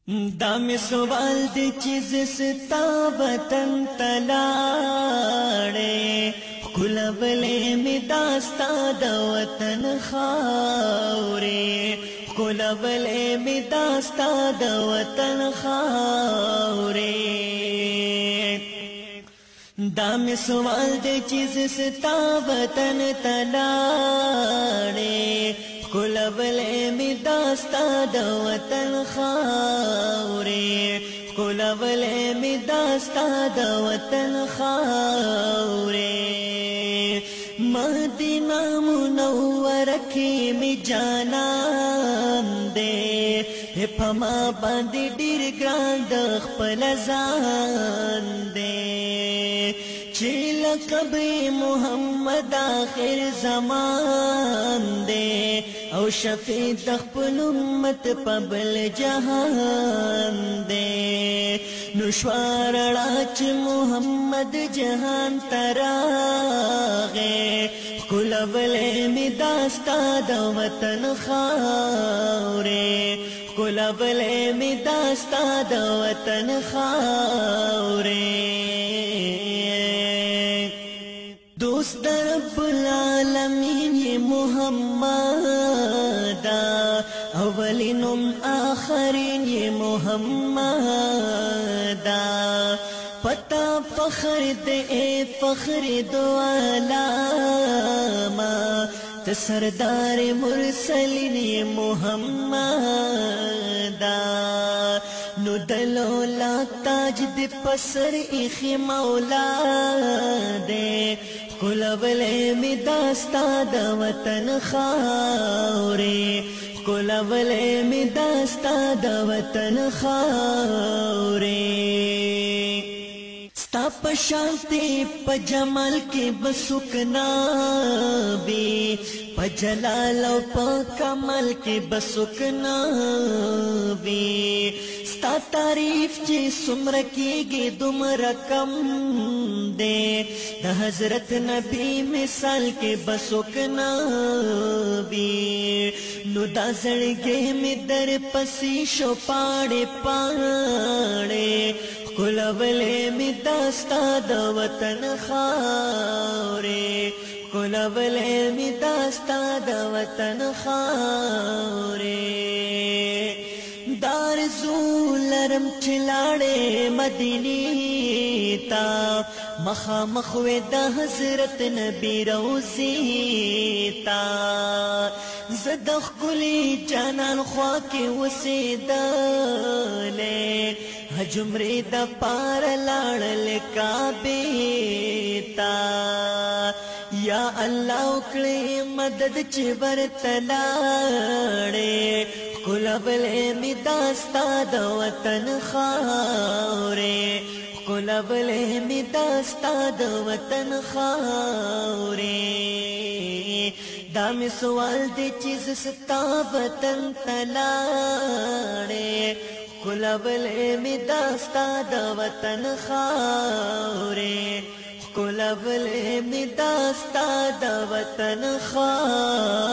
دا می سوال دی چیز ستا وطن تلاړې کولولې می داستا د وطن خاورې کولولې می داستا د وطن خاورې دا می سوال دی چیز ستا وطن تلاړې کولولې می داستا د وطن خاورې کولولې می داستا د وطن خاورې مدینہ منوره کې می جانان دې په ما باندې ډېر ګران د خپل ځان دې چې لقب محمد آخر زمان دے او شفیع د خپل امت په بل جهان دے نشوارړه چې محمد جهان تراغه کولولې می داستا د وطن خاورې کولولې می داستا د وطن خاورې دوست رب العالمین یہ محمد اولین آخرین یہ محمد پتا فخر دے فخر دو عالما سردار مرسلین یہ محمد نو دلو لا تاج دی پسر ایخی مولا دے کولولې می داستا د وطن خاورې کولولې می داستا د وطن خاورې ستا په شانتي په جمال کې بسکنا بي په جلال او په کمال کې بسکنا بي ستا تعریف چې څومره کېږي دومره کم دی د حضرت نبی مثال کې بسکنا بي نو دا زړګي می در پسې شو پاړې پاړې کولولې می داستا د وطن خاورې کولولې می داستا د وطن خاورې دار زولرم چلاړې مدینی تا مخامخ و د حضرت نبی روزی تا زدخ ګلی جانان خوا کې وسیدلې حجمرې د پار لاړل کعبه تا یا الله وکړې مدد چې ورتلاړې کولولې می داستا د وطن خاورې کولولې می داستا د وطن خاورې دا می سوال دی چیز ستا وطن تلاړې کولولې می داستا د وطن خاورې کولولې می داستا د وطن خاورې